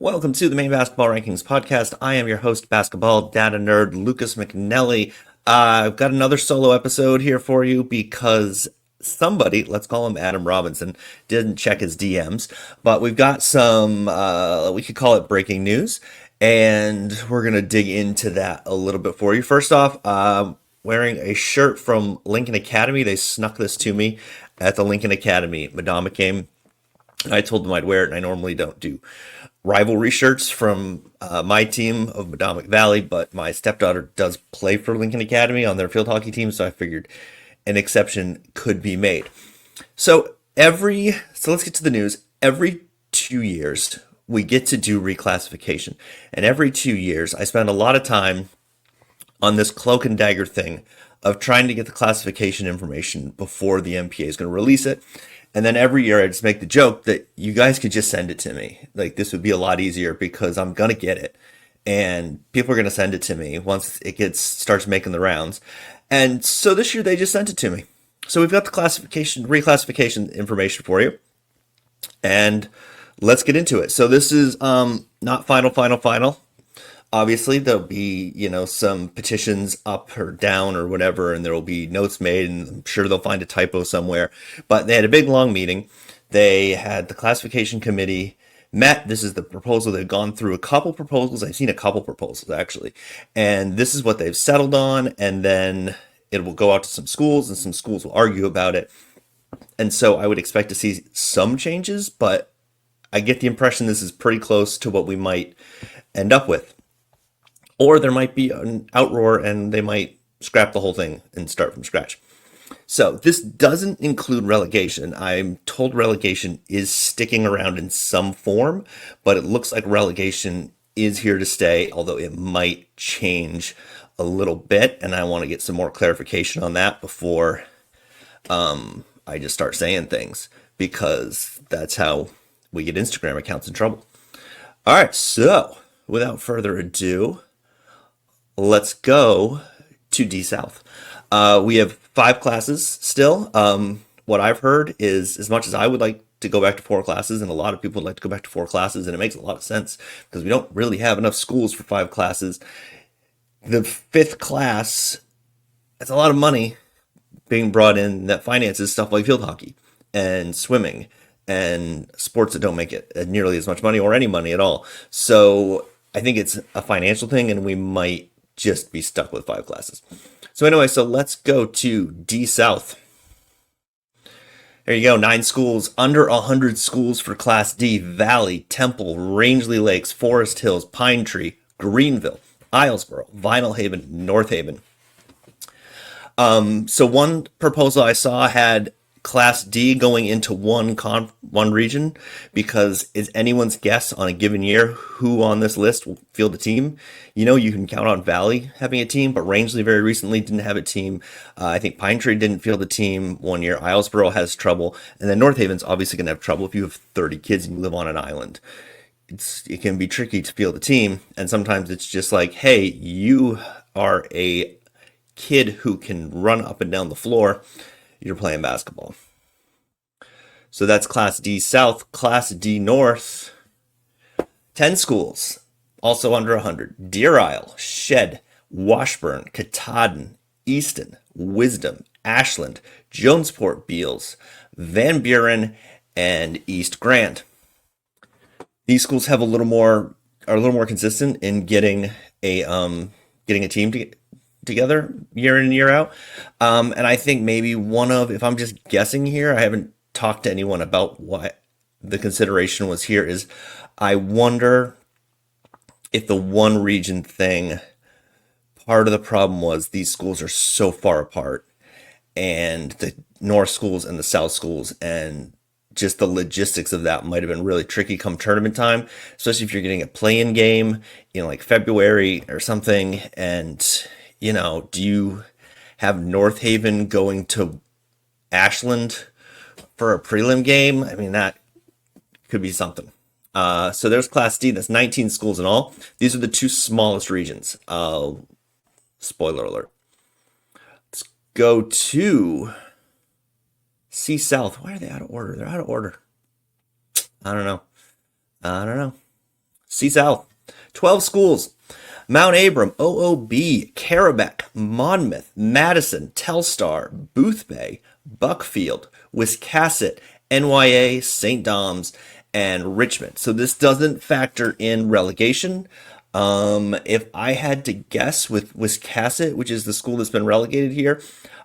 Welcome to the Main Basketball Rankings podcast. I am your host, basketball data nerd Lucas McNelly. I've got another solo episode here for you because somebody, let's call him Adam Robinson, didn't check his DMs. But we've got some, we could call it breaking news, and we're going to dig into that a little bit for you. First off, wearing a shirt from Lincoln Academy. They snuck this to me at the Lincoln Academy Madama game. I told them I'd wear it, and I normally don't do rivalry shirts from my team of Madomic Valley, but my stepdaughter does play for Lincoln Academy on their field hockey team, so I figured an exception could be made. So let's get to the news. Every 2 years, we get to do reclassification, and every 2 years, I spend a lot of time on this cloak-and-dagger thing of trying to get the classification information before the MPA is going to release it. And then every year I just make the joke that you guys could just send it to me. Like, this would be a lot easier because I'm going to get it. And people are going to send it to me once it starts making the rounds. And so this year they just sent it to me. So we've got the reclassification information for you. And let's get into it. So this is not final. Obviously, there'll be, some petitions up or down or whatever, and there will be notes made, and I'm sure they'll find a typo somewhere. But they had a big, long meeting. They had the classification committee met. This is the proposal. They've gone through a couple proposals. I've seen a couple proposals, actually. And this is what they've settled on, and then it will go out to some schools, and some schools will argue about it. And so I would expect to see some changes, but I get the impression this is pretty close to what we might end up with. Or there might be an outroar and they might scrap the whole thing and start from scratch. So this doesn't include relegation. I'm told relegation is sticking around in some form, but it looks like relegation is here to stay, although it might change a little bit. And I want to get some more clarification on that before I just start saying things, because that's how we get Instagram accounts in trouble. All right, so without further ado, let's go to D South. We have 5 classes still. What I've heard is, as much as I would like to go back to 4 classes, and a lot of people would like to go back to 4 classes, and it makes a lot of sense because we don't really have enough schools for 5 classes. The 5th class, that's a lot of money being brought in that finances stuff like field hockey and swimming and sports that don't make it nearly as much money or any money at all. So I think it's a financial thing, and we might just be stuck with 5 classes. So anyway, so let's go to D South. There you go, 9 schools, under 100 schools for Class D: Valley, Temple, Rangeley Lakes, Forest Hills, Pine Tree, Greenville, Islesboro, Vinyl Haven, North Haven. So one proposal I saw had Class D going into one region, because it's anyone's guess on a given year who on this list will field a team. You can count on Valley having a team, but Rangeley very recently didn't have a team. I think Pine Tree didn't field a team one year. Islesboro has trouble, and then North Haven's obviously going to have trouble if you have 30 kids and you live on an island. It can be tricky to field a team, and sometimes it's just like, hey, you are a kid who can run up and down the floor. You're playing basketball. So that's Class D South. Class D North, 10 schools, also under 100. Deer Isle, Shed, Washburn, Katahdin, Easton, Wisdom, Ashland, Jonesport, Beals, Van Buren, and East Grand. These schools have are a little more consistent in getting a team together year in and year out. And I think maybe if I'm just guessing here, I haven't talked to anyone about what the consideration was here, is I wonder if the one region thing, part of the problem was these schools are so far apart, and the north schools and the south schools, and just the logistics of that might have been really tricky come tournament time, especially if you're getting a play-in game in like February or something. And do you have North Haven going to Ashland for a prelim game? I mean, that could be something. So there's Class D. That's 19 schools in all. These are the 2 smallest regions. Spoiler alert. Let's go to C South. Why are they out of order? They're out of order. I don't know. C South, 12 schools. Mount Abram, OOB, Carabec, Monmouth, Madison, Telstar, Boothbay, Buckfield, Wiscasset, NYA, St. Dom's, and Richmond. So this doesn't factor in relegation. If I had to guess with Wiscasset, which is the school that's been relegated here,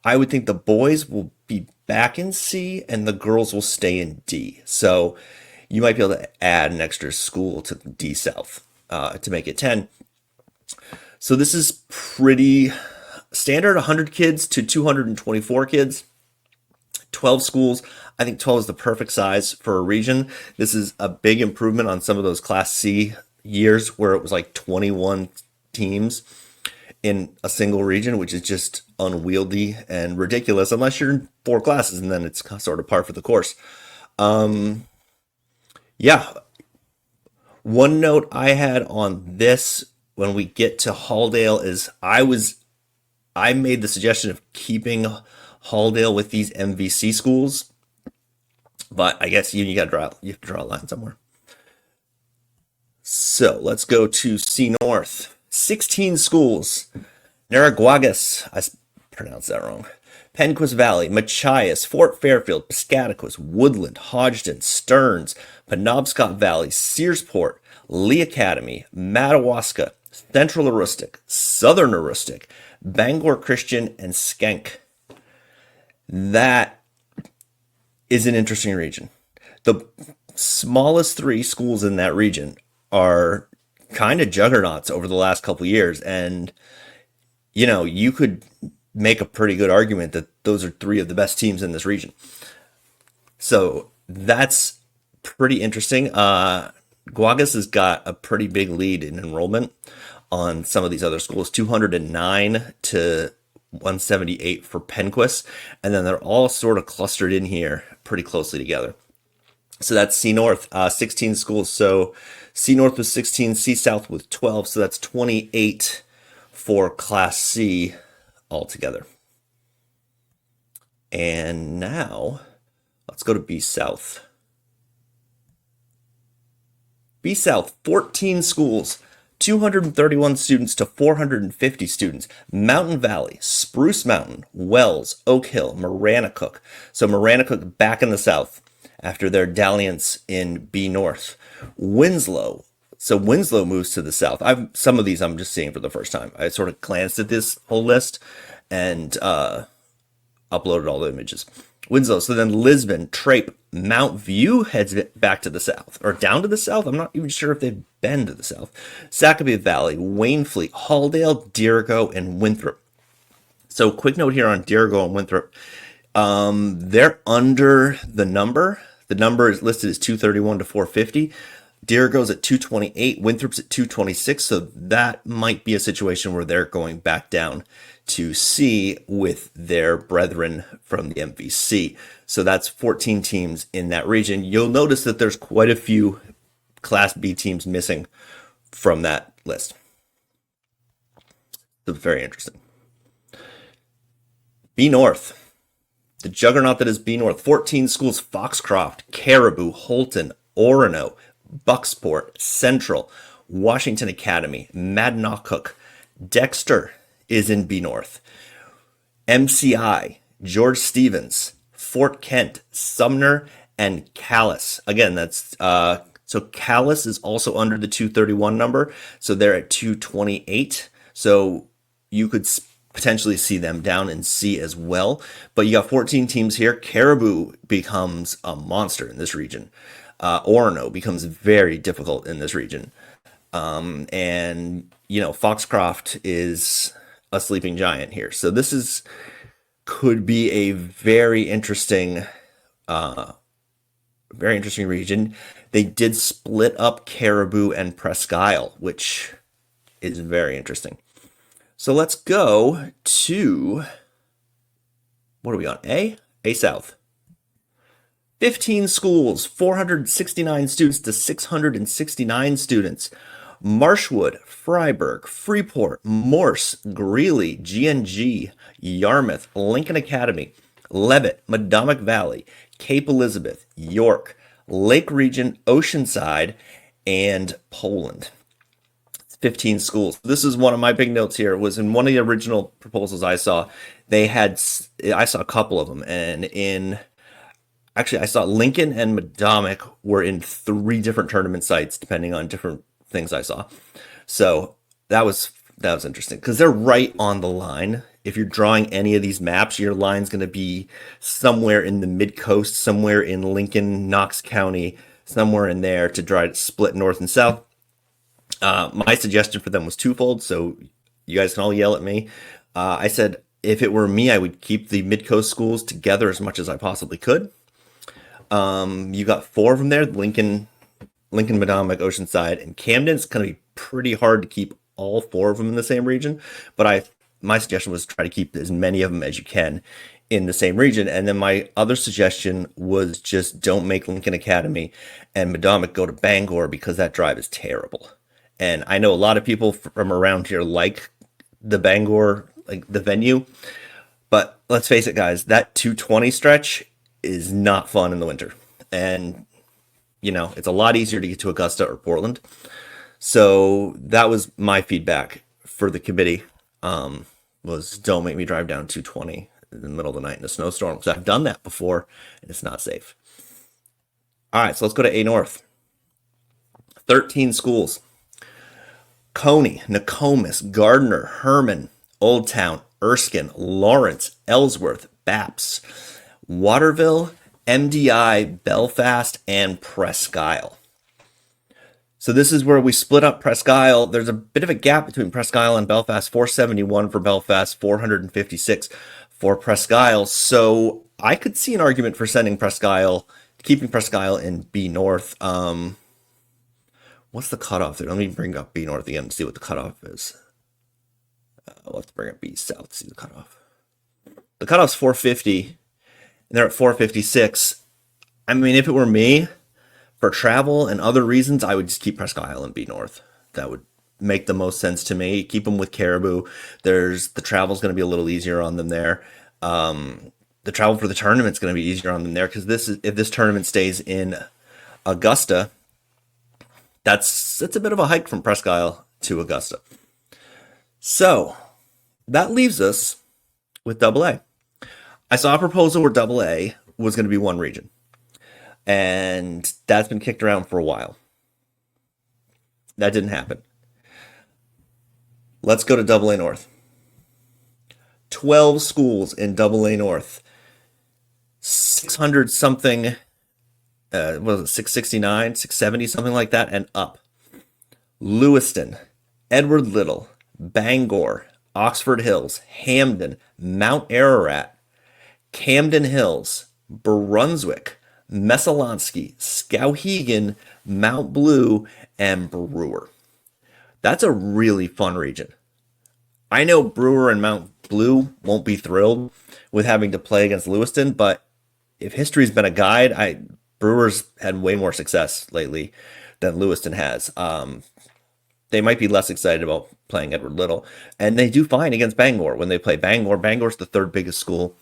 I would think the boys will be back in C and the girls will stay in D. So you might be able to add an extra school to D South to make it 10. So this is pretty standard, 100 kids to 224 kids, 12 schools. I think 12 is the perfect size for a region. This is a big improvement on some of those Class C years where it was like 21 teams in a single region, which is just unwieldy and ridiculous unless you're in 4 classes, and then it's sort of par for the course. Yeah. One note I had on this when we get to Halldale is I made the suggestion of keeping Halldale with these MVC schools, but I guess you have to draw a line somewhere. So let's go to C North. 16 schools. Narraguagas, I pronounced that wrong. Penquis Valley, Machias, Fort Fairfield, Piscataquis, Woodland, Hodgdon, Stearns, Penobscot Valley, Searsport, Lee Academy, Madawaska, Central Aroostook, Southern Aroostook, Bangor Christian, and Skank. That is an interesting region. The smallest 3 schools in that region are kind of juggernauts over the last couple years, and you could make a pretty good argument that those are 3 of the best teams in this region. So that's pretty interesting. Guagas has got a pretty big lead in enrollment on some of these other schools, 209 to 178 for Penquis, and then they're all sort of clustered in here pretty closely together. So that's C North, 16 schools. So C North with 16, C South with 12, so that's 28 for Class C altogether. And now let's go to B South. B South, 14 schools, 231 students to 450 students. Mountain Valley, Spruce Mountain, Wells, Oak Hill, Maranacook. So Maranacook back in the South after their dalliance in B North. Winslow. So Winslow moves to the South. Some of these I'm just seeing for the first time. I sort of glanced at this whole list and uploaded all the images. Winslow. So then Lisbon, Trape, Mount View heads back to the south, or down to the south. I'm not even sure if they've been to the south. Sacabee Valley, Waynfleet, Halldale, Dirigo, and Winthrop. So quick note here on Dirigo and Winthrop. They're under the number. The number is listed as 231 to 450. Dirigo's at 228. Winthrop's at 226. So that might be a situation where they're going back down to C with their brethren from the MVC. So that's 14 teams in that region. You'll notice that there's quite a few Class B teams missing from that list. So very interesting. B North, the juggernaut that is B North. 14 schools: Foxcroft, Caribou, Holton, Orono, Bucksport, Central, Washington Academy, Madnockhook. Dexter is in B North. MCI, George Stevens, Fort Kent, Sumner, and Calais. Again, that's so Calais is also under the 231 number, so they're at 228. So you could potentially see them down in C as well. But you got 14 teams here. Caribou becomes a monster in this region. Orono becomes very difficult in this region. And, Foxcroft is a sleeping giant here. So this could be a very interesting region. They did split up Caribou and Presque Isle, which is very interesting. So let's go to, what are we on? A South. 15 schools, 469 students to 669 students. Marshwood, Freiburg, Freeport, Morse, Greeley, GNG, Yarmouth, Lincoln Academy, Levitt, Madomic Valley, Cape Elizabeth, York, Lake Region, Oceanside, and Poland. 15 schools. This is one of my big notes here. Was in one of the original proposals I saw. I saw a couple of them, and I saw Lincoln and Madomic were in three different tournament sites, depending on different things I saw. So that was interesting because they're right on the line. If you're drawing any of these maps, your line's going to be somewhere in the mid coast, somewhere in Lincoln, Knox County, somewhere in there to try to split north and south. My suggestion for them was twofold, so you guys can all yell at me. I said if it were me, I would keep the mid coast schools together as much as I possibly could. You got four of them there: Lincoln, Madomic, Oceanside, and Camden. It's going to be pretty hard to keep all four of them in the same region, but my suggestion was try to keep as many of them as you can in the same region. And then my other suggestion was just don't make Lincoln Academy and Madomic go to Bangor because that drive is terrible. And I know a lot of people from around here like the Bangor, like the venue, but let's face it, guys, that 220 stretch is not fun in the winter. And, it's a lot easier to get to Augusta or Portland. So that was my feedback for the committee. Was don't make me drive down 220 in the middle of the night in a snowstorm, because I've done that before and it's not safe. All right, so let's go to A North. 13 schools: Coney, Nokomis, Gardner, Herman, Old Town, Erskine, Lawrence, Ellsworth, Baps, Waterville, MDI, Belfast, and Presque Isle. So this is where we split up Presque Isle. There's a bit of a gap between Presque Isle and Belfast. 471 for Belfast, 456 for Presque Isle. So I could see an argument for keeping Presque Isle in B North. What's the cutoff there? Let me bring up B North again and see what the cutoff is. We'll have to bring up B South to see the cutoff. The cutoff's 450, and they're at 456. I mean, if it were me, for travel and other reasons, I would just keep Presque Isle and B North. That would make the most sense to me. Keep them with Caribou. The travel's going to be a little easier on them there. The travel for the tournament's going to be easier on them there, because if this tournament stays in Augusta, that's a bit of a hike from Presque Isle to Augusta. So that leaves us with AA. I saw a proposal where AA was going to be one region, and that's been kicked around for a while. That didn't happen. Let's go to AA North. 12 schools in AA North. 600 something, what was it, 669, 670, something like that, and up. Lewiston, Edward Little, Bangor, Oxford Hills, Hamden, Mount Ararat, Camden Hills, Brunswick, Messalonsky, Skowhegan, Mount Blue, and Brewer. That's a really fun region. I know Brewer and Mount Blue won't be thrilled with having to play against Lewiston, but if history's been a guide, Brewer's had way more success lately than Lewiston has. They might be less excited about playing Edward Little, and they do fine against Bangor when they play Bangor. Bangor's the third biggest school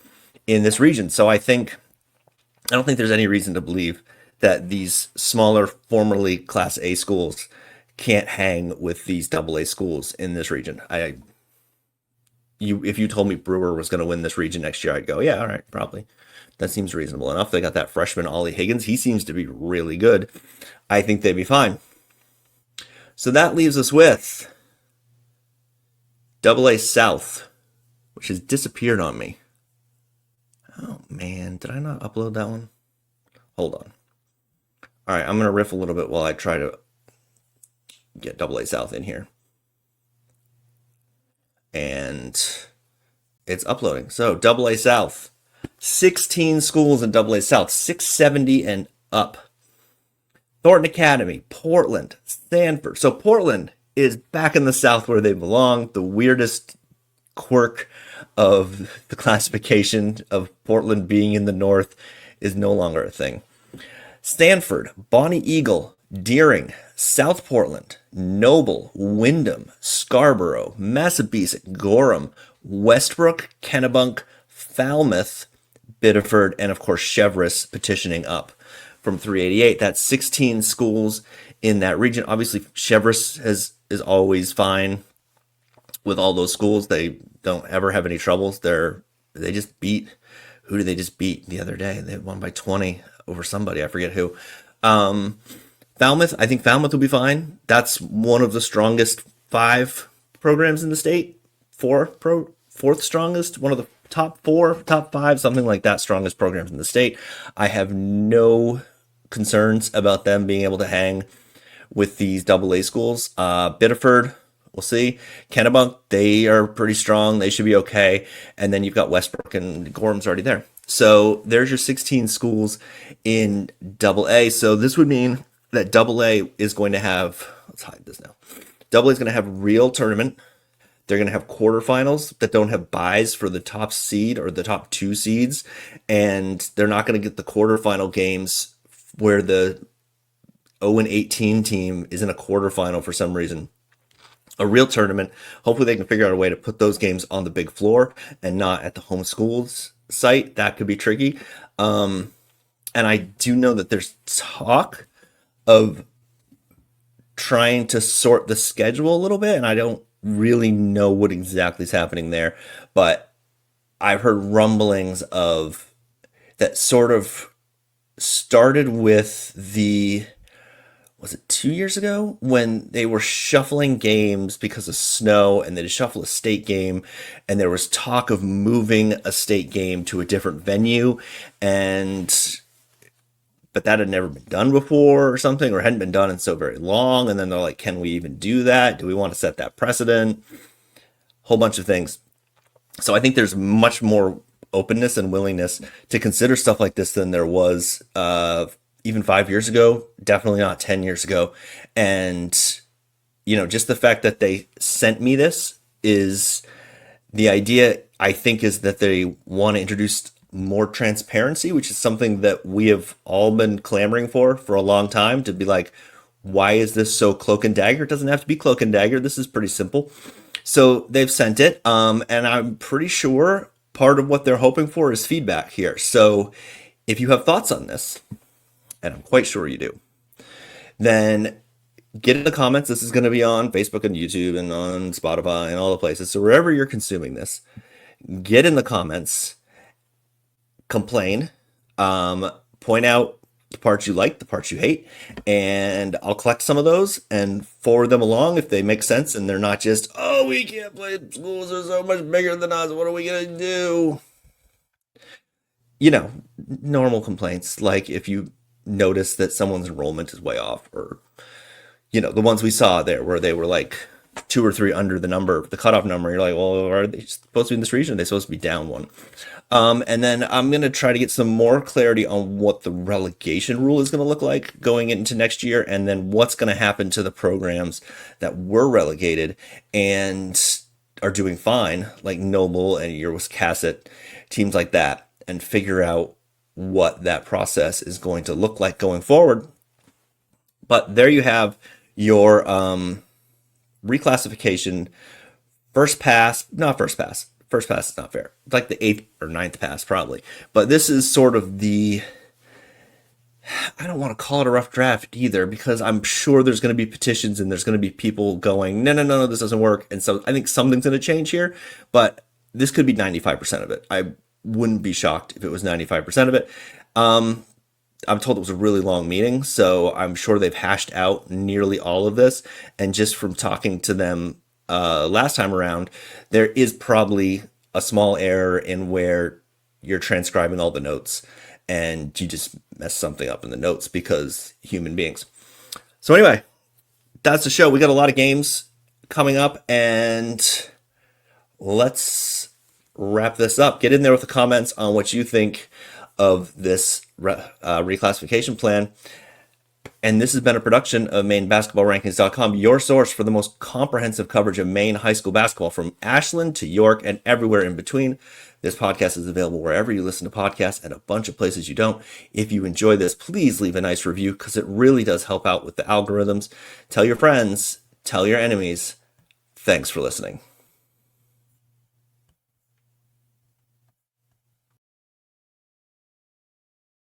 in this region, so I don't think there's any reason to believe that these smaller, formerly Class A schools can't hang with these AA schools in this region. If you told me Brewer was going to win this region next year, I'd go, yeah, all right, probably. That seems reasonable enough. They got that freshman Ollie Higgins. He seems to be really good. I think they'd be fine. So that leaves us with AA South, which has disappeared on me. Oh, man. Did I not upload that one? Hold on. All right, I'm going to riff a little bit while I try to get AA South in here. And it's uploading. So AA South, 16 schools in AA South, 670 and up. Thornton Academy, Portland, Sanford. So Portland is back in the South where they belong. The weirdest quirk of the classification of Portland being in the North is no longer a thing. Stanford, Bonnie Eagle, Deering, South Portland, Noble, Wyndham, Scarborough, Massabesic, Gorham, Westbrook, Kennebunk, Falmouth, Biddeford, and of course Cheverus petitioning up from 388. That's 16 schools in that region. Obviously, Chevrolet is always fine with all those schools. They don't ever have any troubles. They just beat, who did they just beat the other day? They won by 20 over somebody. I forget who. Um, Falmouth, I think Falmouth will be fine. That's one of the strongest five programs in the state. Fourth strongest, one of the top four, top five, something like that, strongest programs in the state. I have no concerns about them being able to hang with these double A schools. Biddeford, we'll see. Kennebunk, they are pretty strong. They should be okay. And then you've got Westbrook, and Gorham's already there. So there's your 16 schools in double A. So this would mean that double A is going to have, let's hide this now. Double A is going to have real tournament. They're going to have quarterfinals that don't have buys for the top seed or the top two seeds. And they're not going to get the quarterfinal games where the 0-18 team is in a quarterfinal for some reason. A real tournament. Hopefully they can figure out a way to put those games on the big floor and not at the home schools site. That could be tricky. And I do know that there's talk of trying to sort the schedule a little bit, and I don't really know what exactly is happening there, but I've heard rumblings of that sort of started with was it 2 years ago when they were shuffling games because of snow, and they just shuffle a state game, and there was talk of moving a state game to a different venue, but that had never been done before or something, or hadn't been done in so very long. And then they're like, can we even do that? Do we want to set that precedent? Whole bunch of things. So I think there's much more openness and willingness to consider stuff like this than there was even 5 years ago, definitely not 10 years ago. And, just the fact that they sent me this is the idea, I think, is that they want to introduce more transparency, which is something that we have all been clamoring for a long time, to be like, why is this so cloak and dagger? It doesn't have to be cloak and dagger. This is pretty simple. So they've sent it. And I'm pretty sure part of what they're hoping for is feedback here. So if you have thoughts on this, and I'm quite sure you do, then get in the comments. This is going to be on Facebook and YouTube and on Spotify and all the places. So wherever you're consuming this, get in the comments, complain, point out the parts you like, the parts you hate, and I'll collect some of those and forward them along if they make sense and they're not just, oh, we can't play, schools are so much bigger than us, what are we gonna do? Normal complaints, like if you notice that someone's enrollment is way off, or the ones we saw there where they were like 2 or 3 under the cutoff number. You're like, well, are they supposed to be in this region? Are they supposed to be down one? And then I'm going to try to get some more clarity on what the relegation rule is going to look like going into next year, and then what's going to happen to the programs that were relegated and are doing fine, like Noble and your Wiscasset, teams like that, and figure out what that process is going to look like going forward. But there you have your reclassification first pass. First pass is not fair. It's like the 8th or 9th pass probably. But this is sort of I don't want to call it a rough draft either, because I'm sure there's going to be petitions and there's going to be people going, no, this doesn't work. And so I think something's going to change here, but this could be 95% of it. I wouldn't be shocked if it was 95% of it. I'm told it was a really long meeting, so I'm sure they've hashed out nearly all of this. And just from talking to them last time around, there is probably a small error in where you're transcribing all the notes and you just mess something up in the notes because human beings. So anyway, that's the show. We got a lot of games coming up, and let's wrap this up. Get in there with the comments on what you think of this reclassification plan. And this has been a production of MaineBasketballRankings.com, your source for the most comprehensive coverage of Maine high school basketball from Ashland to York and everywhere in between. This podcast is available wherever you listen to podcasts and a bunch of places you don't. If you enjoy this, please leave a nice review, because it really does help out with the algorithms. Tell your friends, tell your enemies. Thanks for listening.